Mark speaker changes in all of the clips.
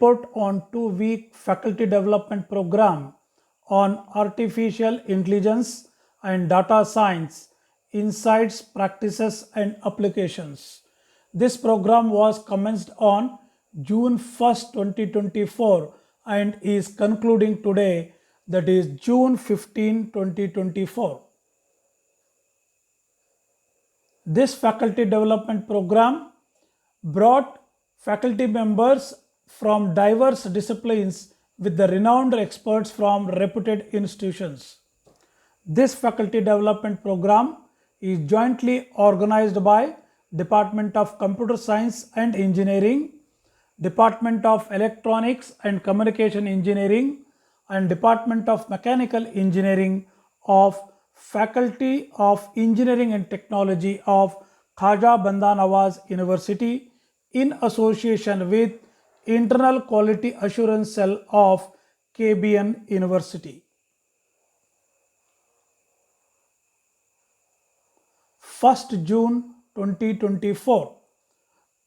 Speaker 1: report on 2-week faculty development program on artificial intelligence and data science, insights, practices, and applications. This program was commenced on June 1st, 2024 and is concluding today, that is June 15, 2024. This faculty development program brought faculty members from diverse disciplines with the renowned experts from reputed institutions. This faculty development program is jointly organized by Department of Computer Science and Engineering, Department of Electronics and Communication Engineering, and Department of Mechanical Engineering of Faculty of Engineering and Technology of Khaja Bandanawaz University in association with Internal Quality Assurance Cell of KBN University. 1st June 2024.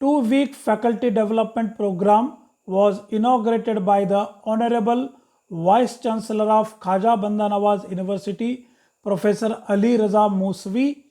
Speaker 1: 2-week faculty development program was inaugurated by the Honorable Vice Chancellor of Khaja Bandanawaz University, Professor Ali Raza Musvi.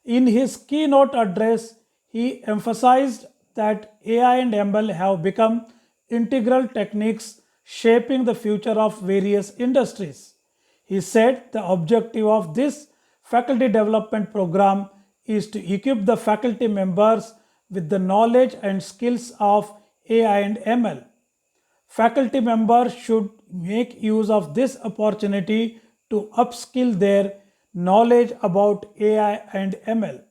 Speaker 1: In his keynote address, he emphasized that AI and ML have become integral techniques shaping the future of various industries. He said the objective of this faculty development program is to equip the faculty members with the knowledge and skills of AI and ML. Faculty members should make use of this opportunity to upskill their knowledge about AI and ML.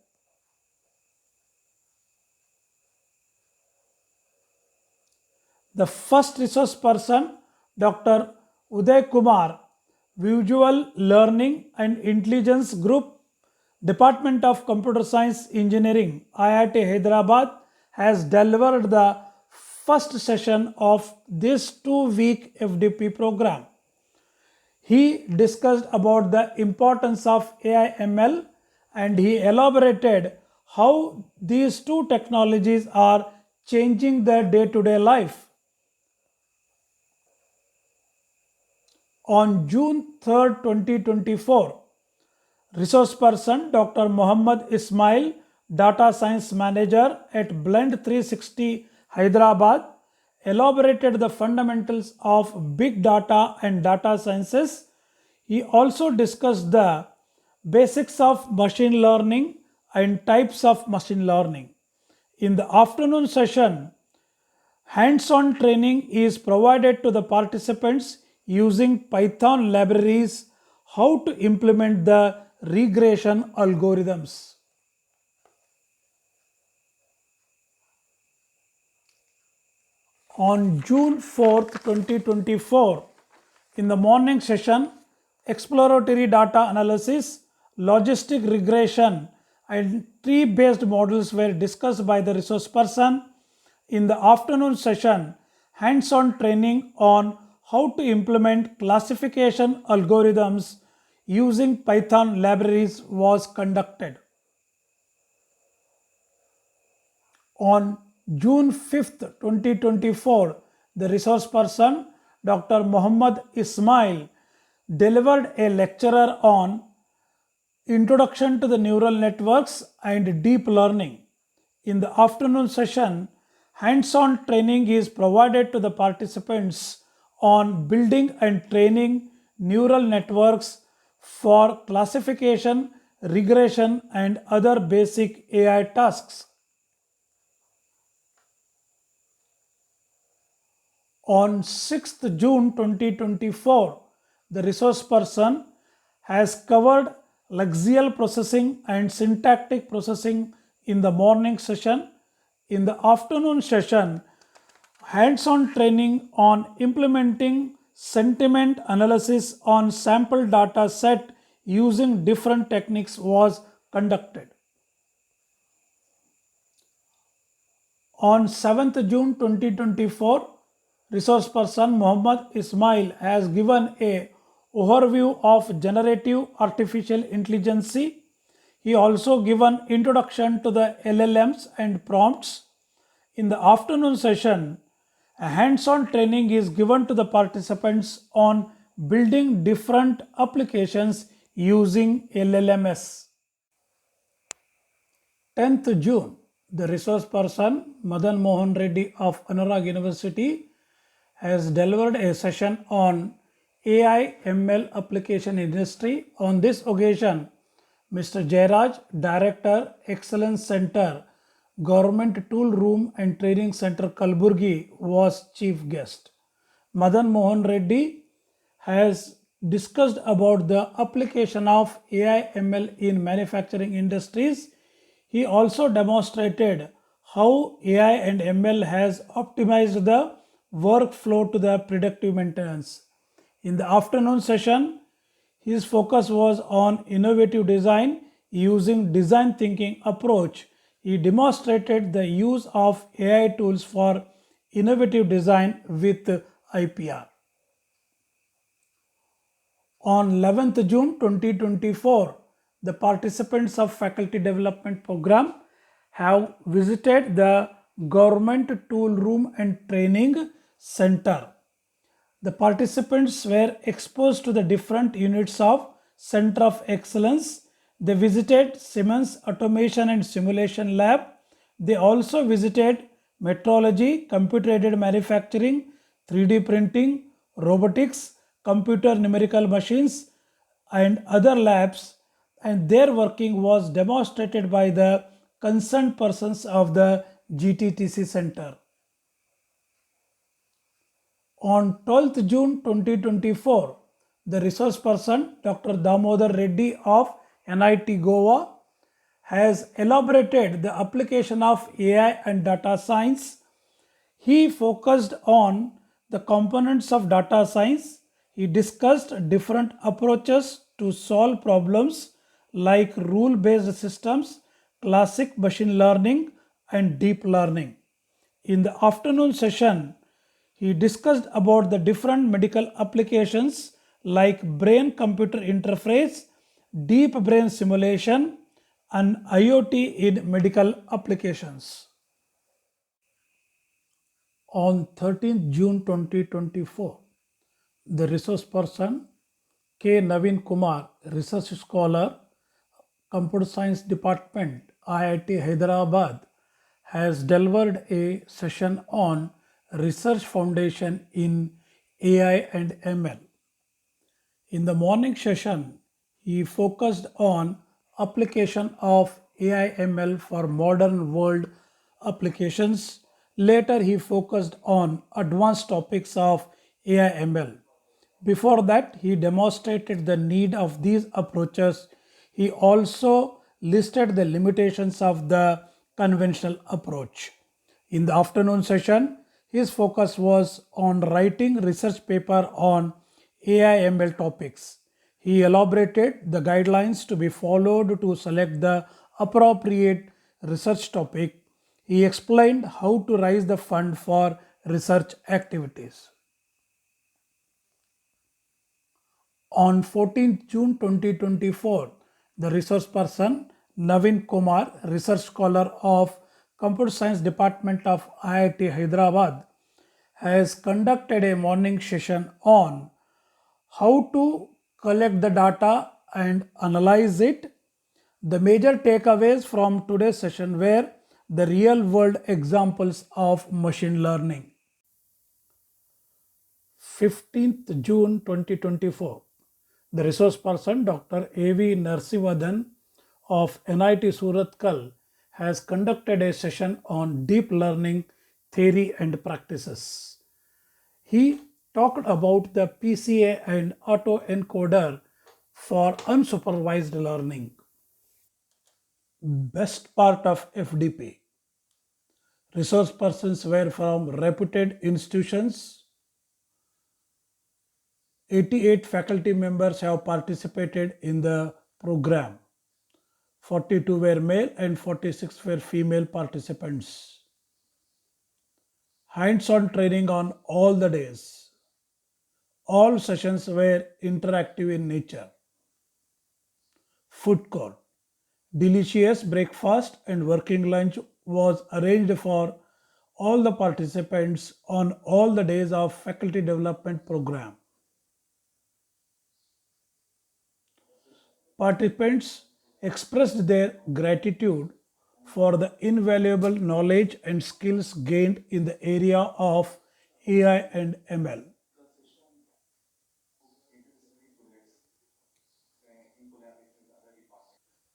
Speaker 1: The first resource person, Dr. Uday Kumar, Visual Learning and Intelligence Group, Department of Computer Science Engineering, IIT Hyderabad, has delivered the first session of this 2-week FDP program. He discussed about the importance of AIML and he elaborated how these two technologies are changing the day-to-day life. On June 3rd, 2024, resource person Dr. Muhammad Ismail, Data Science Manager at Blend 360 Hyderabad, elaborated the fundamentals of big data and data sciences. He also discussed the basics of machine learning and types of machine learning. In the afternoon session, hands-on training is provided to the participants using Python libraries, how to implement the regression algorithms. On June 4th, 2024, in the morning session, exploratory data analysis, logistic regression, and tree-based models were discussed by the resource person. In the afternoon session, hands-on training on how to implement classification algorithms using Python libraries was conducted. On June 5th, 2024, the resource person, Dr. Muhammad Ismail, delivered a lecture on Introduction to the Neural Networks and Deep Learning. In the afternoon session, hands-on training is provided to the participants on building and training neural networks for classification, regression, and other basic AI tasks. On 6th June 2024, the resource person has covered lexical processing and syntactic processing in the morning session. In the afternoon session, hands-on training on implementing sentiment analysis on sample data set using different techniques was conducted. On 7th June 2024, resource person Muhammad Ismail has given a overview of generative artificial intelligence. He also given introduction to the LLMs and prompts. In the afternoon session, A hands-on training is given to the participants on building different applications using LLMS. 10th June, the resource person Madan Mohan Reddy of Anurag University has delivered a session on AIML application industry. On this occasion, Mr. Jairaj, Director, Excellence Center, Government Tool Room and Training Center, Kalaburagi, was chief guest. Madan Mohan Reddy has discussed about the application of AIML in manufacturing industries. He also demonstrated how AI and ML has optimized the workflow to the predictive maintenance. In the afternoon session, his focus was on innovative design using design thinking approach. He demonstrated the use of AI tools for innovative design with IPR. On 11th June 2024, the participants of Faculty Development Program have visited the Government Tool Room and Training Center. The participants were exposed to the different units of Center of Excellence. They visited Siemens Automation and Simulation Lab. They also visited metrology, computer-aided manufacturing, 3D printing, robotics, computer numerical machines, and other labs, and their working was demonstrated by the concerned persons of the GTTC Center. On 12th June 2024, the resource person Dr. Damodar Reddy of NIT Goa has elaborated the application of AI and data science. He focused on the components of data science. He discussed different approaches to solve problems like rule-based systems, classic machine learning, and deep learning. In the afternoon session, he discussed about the different medical applications like brain-computer interface, deep brain simulation, and IoT in medical applications. On 13th June 2024, the resource person K. Naveen Kumar, research scholar, Computer Science Department, IIT Hyderabad, has delivered a session on Research Foundation in AI and ML. In the morning session, he focused on application of AI ML for modern world applications. Later, he focused on advanced topics of AI ML. Before that, he demonstrated the need of these approaches. He also listed the limitations of the conventional approach. In the afternoon session, his focus was on writing research paper on AI/ML topics. He elaborated the guidelines to be followed to select the appropriate research topic. He explained how to raise the fund for research activities. On 14th June 2024, the resource person Naveen Kumar, research scholar of Computer Science Department of IIT Hyderabad, has conducted a morning session on how to collect the data and analyze it. The major takeaways from today's session were the real world examples of machine learning. 15th June 2024, the resource person Dr. A.V. Narsivadan of NIT Surathkal has conducted a session on deep learning theory and practices. He talked about the PCA and autoencoder for unsupervised learning. Best part of FDP. Resource persons were from reputed institutions. 88 faculty members have participated in the program. 42 were male and 46 were female participants. Hands-on training on all the days. All sessions were interactive in nature. Food court. Delicious breakfast and working lunch was arranged for all the participants on all the days of faculty development program. Participants expressed their gratitude for the invaluable knowledge and skills gained in the area of AI and ML.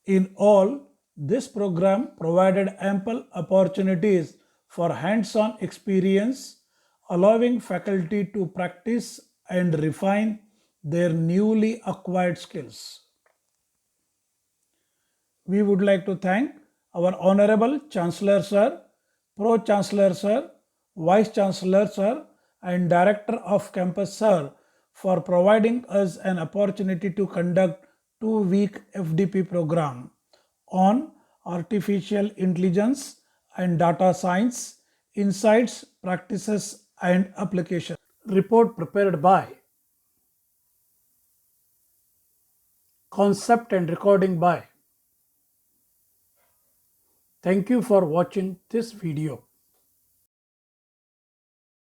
Speaker 1: In all, this program provided ample opportunities for hands-on experience, allowing faculty to practice and refine their newly acquired skills. We would like to thank our Honorable Chancellor Sir, Pro Chancellor Sir, Vice Chancellor Sir, and Director of Campus Sir for providing us an opportunity to conduct 2-week FDP program on artificial intelligence and data science, insights, practices, and application. Report prepared by Concept and recording by. Thank you for watching this video.